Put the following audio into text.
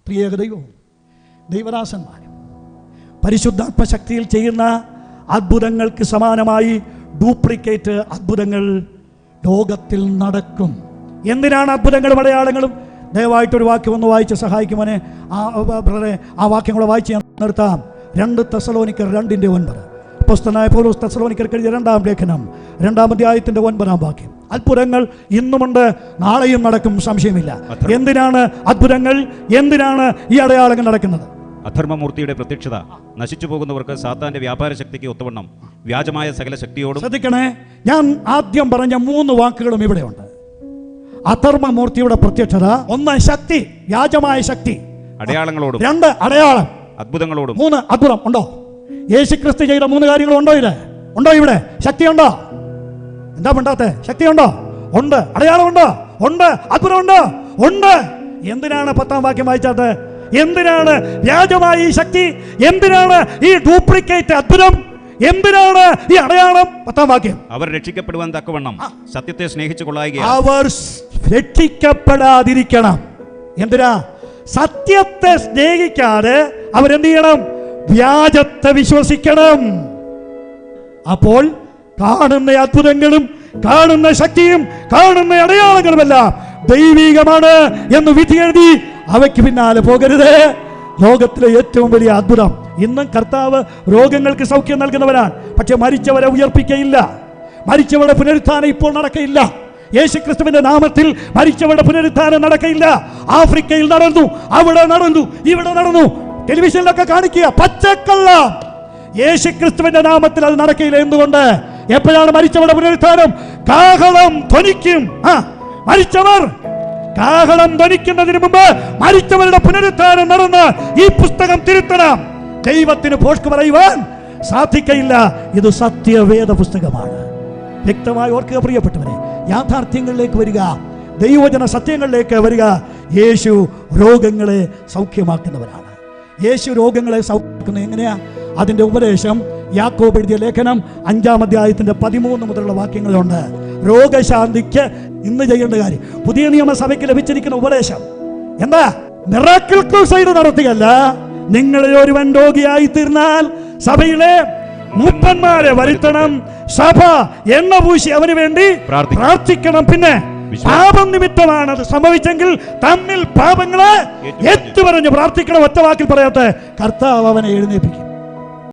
ത്രിയേക ദൈവവും ദൈവദാസന്മാരും പരിശുദ്ധാത്മ ശക്തിയിൽ ചെയ്യുന്ന അത്ഭുതങ്ങൾക്ക് സമാനമായി ഡ്യൂപ്ലിക്കേറ്റ് അത്ഭുതങ്ങൾ ലോകത്തിൽ നടക്കും. എന്തിനാണ് അത്ഭുതങ്ങളും അടയാളങ്ങളും? ദയവായിട്ടൊരു വാക്യം ഒന്ന് വായിച്ച് സഹായിക്കുമോനെ. ആ വാക്യം കൂടെ വായിച്ച് ഞാൻ നിർത്താം. 2 തെസ്സലോനിക്കർ 2:9. അപ്പോസ്തലനായ പൗലോസ് തെസ്സലോനിക്കർക്ക് എഴുതിയ 2-ാം ലേഖനം 2-ാം അധ്യായത്തിന്റെ 9-ാം വാക്യം. അത്ഭുതങ്ങൾ ഇന്നുമുണ്ട്, നാളെയും നടക്കും, സംശയമില്ല. എന്തിനാണ് അത്ഭുതങ്ങൾ? എന്തിനാണ് ഈ അടയാളങ്ങൾ നടക്കുന്നത്? അധർമ്മമൂർത്തിയുടെ പ്രത്യക്ഷത നശിച്ചു പോകുന്നവർക്ക് സാത്താന്റെ വ്യാപാര ശക്തിക്ക് ഒത്തവണ്ണം വ്യാജമായ സകല ശക്തിയോടും. ശ്രദ്ധിക്കണേ, ഞാൻ ആദ്യം പറഞ്ഞ 3 വാക്കുകളും ഇവിടെയുണ്ട്. അധർമ്മമൂർത്തിയുടെ പ്രത്യക്ഷത, 1 ശക്തി, വ്യാജമായ ശക്തി, അടയാളങ്ങളോടും. 2 അടയാളം, അത്ഭുതങ്ങളോടും. 3 അത്ഭുതം. ഉണ്ടോ? യേശുക്രിസ്തു ചെയ്ത 3 കാര്യങ്ങളുണ്ടോ? ഉണ്ടോ? ഇവിടെ ശക്തിയുണ്ടോ? എന്താ മിണ്ടാത്തെ? ശക്തിയുണ്ടോ? ഉണ്ട്. അടയാളമുണ്ടോ? ഉണ്ട്. അത്ഭുതമുണ്ടോ? ഉണ്ട്. എന്തിനാണ് 10-ാം വാക്യം വായിച്ചാട്ട്? എന്തിനാണ് വ്യാജമായ ഈ ശക്തി? എന്തിനാണ് ഈ ഡ്യൂപ്ലിക്കേറ്റ് അത്ഭുതം? എന്തിനാണ് ഈ അടയാളം? 10-ാം വാക്യം. അവർ രക്ഷിക്കപ്പെടുവാൻ തക്കവണ്ണം സത്യത്തെ സ്നേഹിച്ചു കൊള്ളായിക. അവർ രക്ഷിക്കപ്പെടാതിരിക്കണം. എന്തിനാ? സത്യത്തെ സ്നേഹിക്കാതെ അവരെന്ത് ചെയ്യണം? വ്യാജത്തെ വിശ്വസിക്കണം. അപ്പോൾ കാണുന്ന അത്ഭുതങ്ങളും കാണുന്ന ശക്തിയും കാണുന്ന അടയാളങ്ങളുമെല്ലാം ദൈവികമാണ് എന്ന് വിധി എഴുതി അവയ്ക്ക് പിന്നാലെ പോകരുത്. ലോകത്തിലെ ഏറ്റവും വലിയ അത്ഭുതം, ഇന്നും കർത്താവ് രോഗങ്ങൾക്ക് സൗഖ്യം നൽകുന്നവരാണ്. പക്ഷെ മരിച്ചവരെ ഉയർപ്പിക്കയില്ല. മരിച്ചവരുടെ പുനരുത്ഥാനം ഇപ്പോൾ നടക്കയില്ല. യേശുക്രിസ്തുവിന്റെ നാമത്തിൽ മരിച്ചവരുടെ പുനരുത്ഥാനം നടക്കയില്ല. ആഫ്രിക്കയിൽ നടന്നു, അവിടെ നടന്നു, ഇവിടെ നടന്നു, ടെലിവിഷനിലൊക്കെ കാണിക്കുക, പച്ചക്കള്ള. യേശുക്രിസ്തുവിന്റെ നാമത്തിൽ അത് നടക്കയില്ല. എന്തുകൊണ്ട്? എപ്പോഴാണ് മരിച്ചവരുടെ പുനരുത്ഥാനം? കാഹളം ധ്വനിക്കും. മരിച്ചവർ കാഹളം ധ്വനിക്കുന്നതിന് മുമ്പ് മരിച്ചവരുടെ പുനരുത്ഥാനം നടന്ന് ഈ പുസ്തകം തിരുത്തണം. ദൈവത്തിന് പോഷ്ക്ക് പറയുവാൻ സാധിക്കയില്ല. ഇത് സത്യവേദ പുസ്തകമാണ്. വ്യക്തമായി ഓർക്കുക പ്രിയപ്പെട്ടവരെ, യാഥാർത്ഥ്യങ്ങളിലേക്ക് വരിക, ദൈവവചന സത്യങ്ങളിലേക്ക് വരിക. യേശു രോഗങ്ങളെ സൗഖ്യമാക്കുന്നവരാണ്. യേശു രോഗങ്ങളെ സൗഖ്യമാക്കുന്നത് എങ്ങനെയാ? അതിന്റെ ഉപദേശം യാക്കോബ് എഴുതിയ ലേഖനം 5-ാം അധ്യായത്തിന്റെ 13 മുതലുള്ള വാക്യങ്ങളുണ്ട്. രോഗശാന്തിക്ക് ഇന്ന് ചെയ്യേണ്ട കാര്യം, പുതിയ നിയമസഭയ്ക്ക് ലഭിച്ചിരിക്കുന്ന ഉപദേശം എന്താ? മിറാക്കിൾ ക്രൂസൈഡ് നടത്തുകയല്ല. നിങ്ങളിൽ ഒരുവൻ രോഗിയായി തീർന്നാൽ സഭയിലെ മൂപ്പന്മാരെ വരുത്തണം. സഭ എണ്ണ പൂശി അവന് വേണ്ടി പ്രാർത്ഥിക്കണം. പിന്നെ പാപം നിമിത്തമാണ് അത് സംഭവിച്ചെങ്കിൽ തമ്മിൽ പാപങ്ങളെ ഏറ്റുപറഞ്ഞ് പ്രാർത്ഥിക്കണം. ഒറ്റ വാക്കിൽ പറയാത്ത കർത്താവ് അവനെ എഴുന്നേൽപ്പിക്കും.